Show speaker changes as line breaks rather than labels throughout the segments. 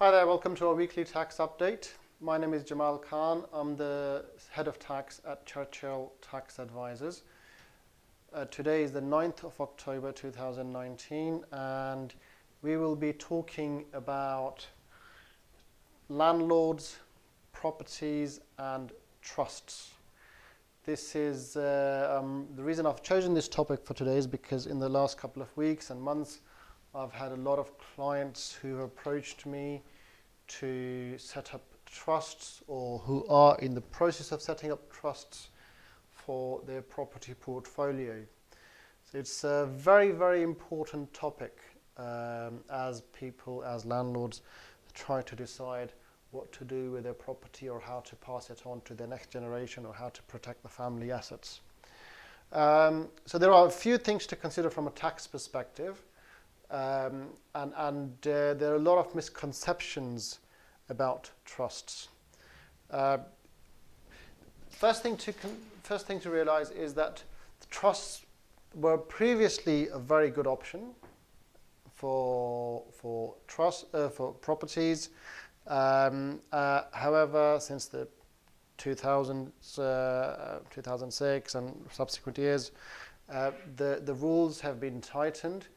Hi there, welcome to our weekly tax update. My name is Jamal Khan. I'm the head of tax at Churchill Tax Advisors. Today is the 9th of October 2019 and we will be talking about landlords, properties and trusts. This is the reason I've chosen this topic for today is because in the last couple of weeks and months I've had a lot of clients who have approached me to set up trusts or who are in the process of setting up trusts for their property portfolio. So it's a very, very important topic as people, as landlords, try to decide what to do with their property or how to pass it on to the next generation or how to protect the family assets. So there are a few things to consider from a tax perspective. There are a lot of misconceptions about trusts. First thing to realize is that the trusts were previously a very good option for properties. However, since the 2006 and subsequent years, the rules have been tightened.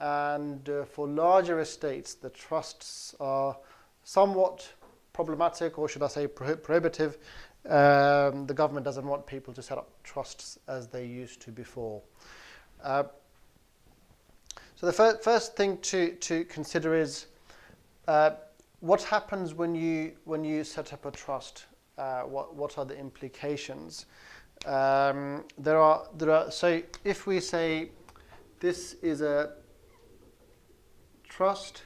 And for larger estates, the trusts are somewhat problematic, or should I say prohibitive. The government doesn't want people to set up trusts as they used to before. So the first thing to consider is what happens when you set up a trust. What are the implications? So if we say this is a trust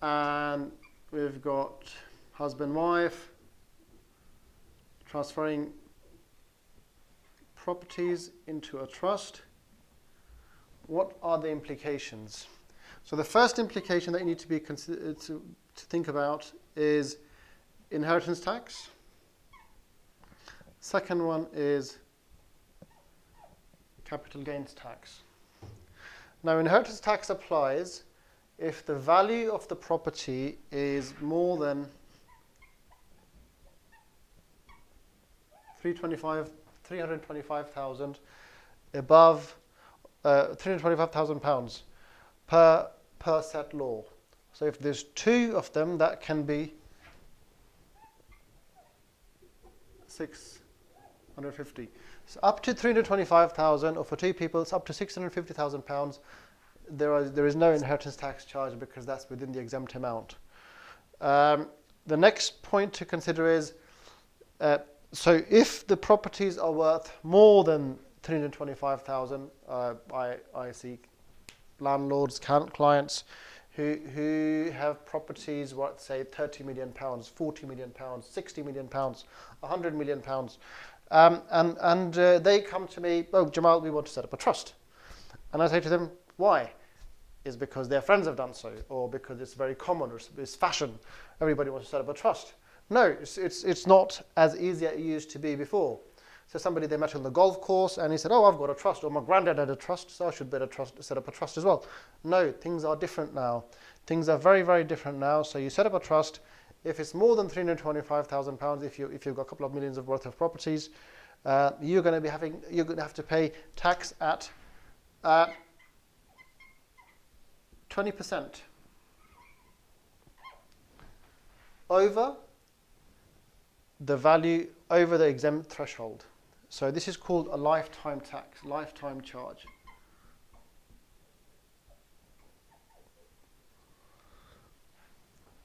and we've got husband wife transferring properties into a trust, what are the implications? So the first implication that you need to be to think about is inheritance tax. Second one is capital gains tax. Now, inheritance tax applies if the value of the property is more than £325,000 above £325,000 per set law. So if there's two of them, that can be 650. So up to 325,000, or for two people, it's up to £650,000. There is no inheritance tax charge because that's within the exempt amount. The next point to consider is, so if the properties are worth more than 325,000, I see landlords, clients who have properties worth, say, £30 million, £40 million, £60 million, £100 million, and they come to me, oh, Jamal, we want to set up a trust. And I say to them, why? Is because their friends have done so, or because it's very common, or it's fashion. Everybody wants to set up a trust. No, it's not as easy as it used to be before. So somebody they met on the golf course and he said, oh, I've got a trust, or my granddad had a trust, so I should better set up a trust as well. No, things are different now. Things are very, very different now. So you set up a trust. If it's more than £325,000, if you've got a couple of millions of worth of properties, you're going to have to pay tax at 20% over the value, over the exempt threshold. So this is called a lifetime tax, lifetime charge.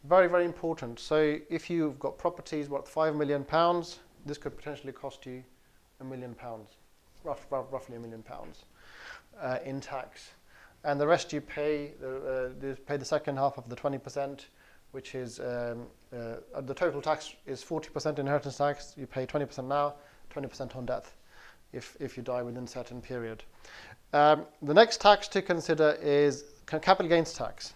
Very, very important. So if you've got properties worth £5 million, this could potentially cost you £1 million, roughly £1 million in tax. And the rest you pay the second half of the 20%, which is the total tax is 40% inheritance tax. You pay 20% now, 20% on death, if you die within a certain period. The next tax to consider is capital gains tax.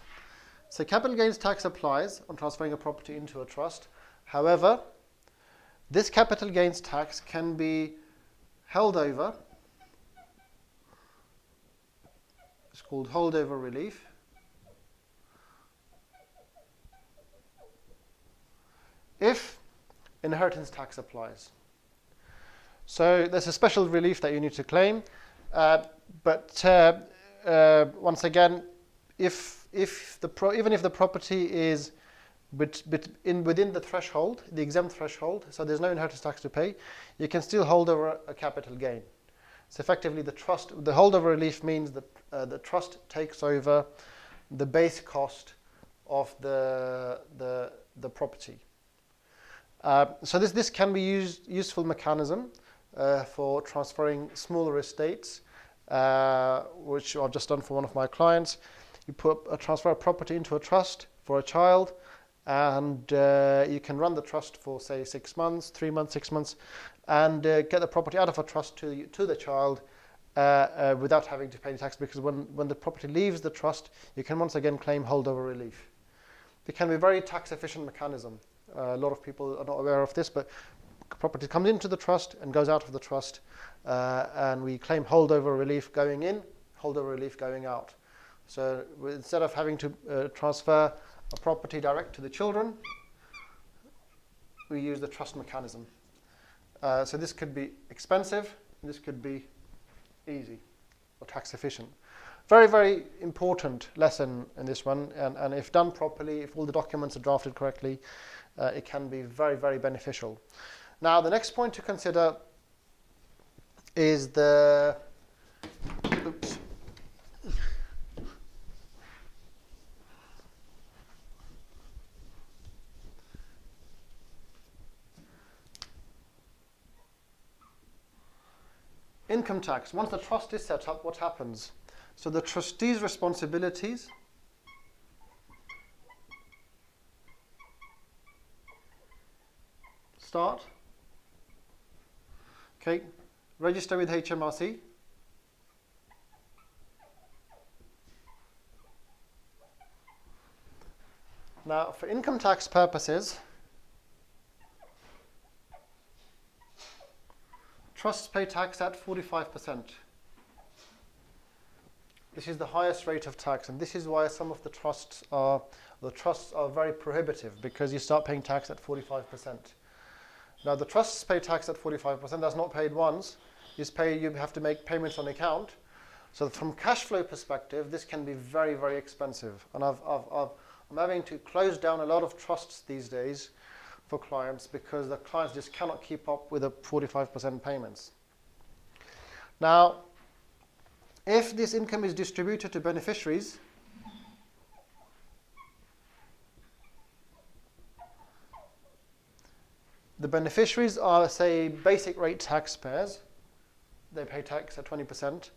So capital gains tax applies on transferring a property into a trust. However, this capital gains tax can be held over. It's called holdover relief. inheritance tax applies. So there's a special relief that you need to claim, but once again, even if the property is within the threshold, the exempt threshold, so there's no inheritance tax to pay, you can still hold over a capital gain. So effectively, the holdover relief means that the trust takes over the base cost of the property. So this can be useful mechanism for transferring smaller estates, which I've just done for one of my clients. You transfer a property into a trust for a child, and you can run the trust for, say, 6 months, 3 months, 6 months, and get the property out of a trust to the child without having to pay any tax, because when the property leaves the trust, you can once again claim holdover relief. It can be a very tax efficient mechanism. A lot of people are not aware of this, but property comes into the trust and goes out of the trust, and we claim holdover relief going in, holdover relief going out. So instead of having to transfer a property direct to the children, we use the trust mechanism. So this could be expensive, and this could be easy or tax efficient. Very, very important lesson in this one, and if done properly, if all the documents are drafted correctly, it can be very, very beneficial. Now, the next point to consider is the income tax. Once the trust is set up, what happens? So the trustee's responsibilities start. Okay, register with HMRC. Now, for income tax purposes, trusts pay tax at 45%. This is the highest rate of tax, and this is why some of the trusts are very prohibitive, because you start paying tax at 45%. Now, the trusts pay tax at 45%. That's not paid once. You have to make payments on account. So, from cash flow perspective, this can be very, very expensive. And I'm having to close down a lot of trusts these days for clients, because the clients just cannot keep up with the 45% payments. Now, if this income is distributed to beneficiaries, the beneficiaries are, say, basic rate taxpayers. They pay tax at 20%.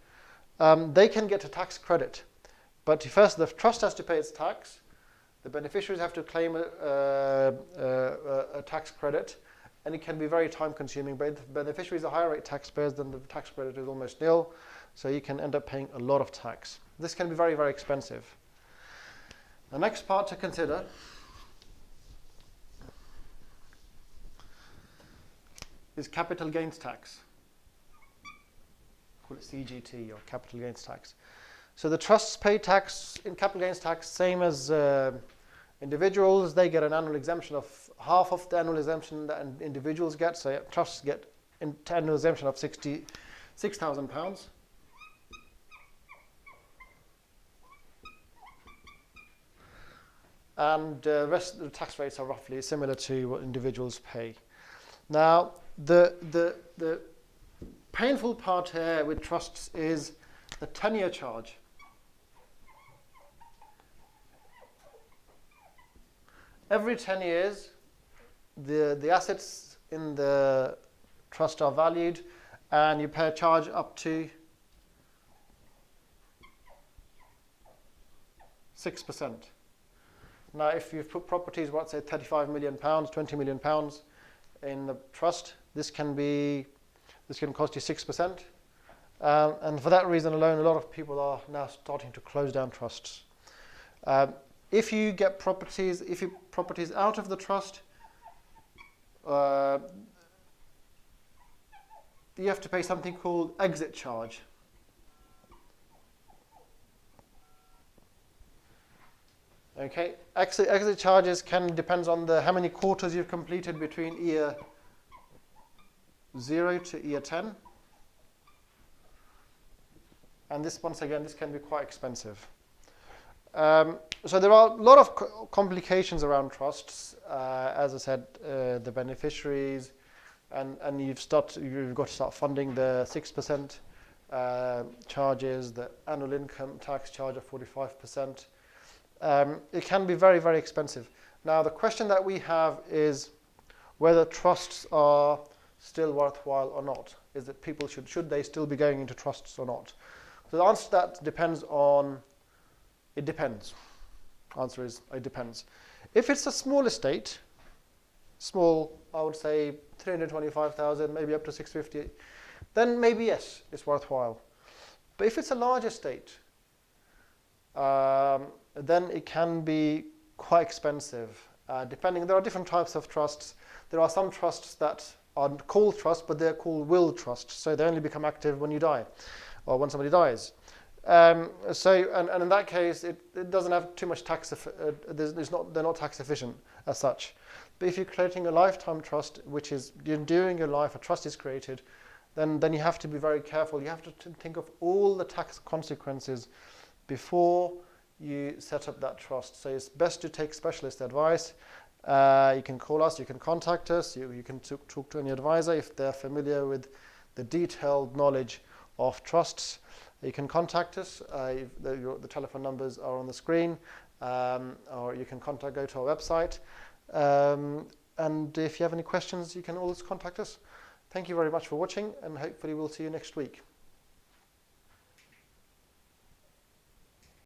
They can get a tax credit. But first, the trust has to pay its tax. The beneficiaries have to claim a tax credit, and it can be very time consuming. But if the beneficiaries are higher rate taxpayers, then the tax credit is almost nil. So you can end up paying a lot of tax. This can be very, very expensive. The next part to consider is capital gains tax. Call it CGT, or capital gains tax. So the trusts pay tax in capital gains tax, same as individuals. They get an annual exemption of half of the annual exemption that individuals get. So trusts get an annual exemption of £66,000. And the rest of the tax rates are roughly similar to what individuals pay. Now, the painful part here with trusts is the tenure charge. Every 10 years, the assets in the trust are valued, and you pay a charge up to 6%. Now, if you've put properties, what, say, £35 million, £20 million in the trust, this can cost you 6%. And for that reason alone, a lot of people are now starting to close down trusts. If you get properties out of the trust, you have to pay something called exit charge. Okay, exit charges depends on how many quarters you've completed between year 0 to year 10. And this, once again, this can be quite expensive. So there are a lot of complications around trusts. As I said, the beneficiaries, and you've got to start funding the 6% charges, the annual income tax charge of 45%. It can be very, very expensive. Now, the question that we have is whether trusts are still worthwhile or not. Is that people should they still be going into trusts or not? So the answer to that depends on, it depends. Answer is, it depends. If it's a small estate, small, I would say 325,000, maybe up to 650, then maybe yes, it's worthwhile. But if it's a large estate, then it can be quite expensive. Depending, there are different types of trusts. There are some trusts that are called trusts, but they're called will trusts. So they only become active when you die, or when somebody dies. And in that case, it doesn't have too much tax. They're not tax efficient as such. But if you're creating a lifetime trust, which is during your life, a trust is created, then you have to be very careful. You have to think of all the tax consequences before you set up that trust. So it's best to take specialist advice. You can call us, you can contact us, you can talk to any advisor if they're familiar with the detailed knowledge of trusts. You can contact us. The telephone numbers are on the screen, or you can go to our website. And if you have any questions, you can always contact us. Thank you very much for watching, and hopefully we'll see you next week.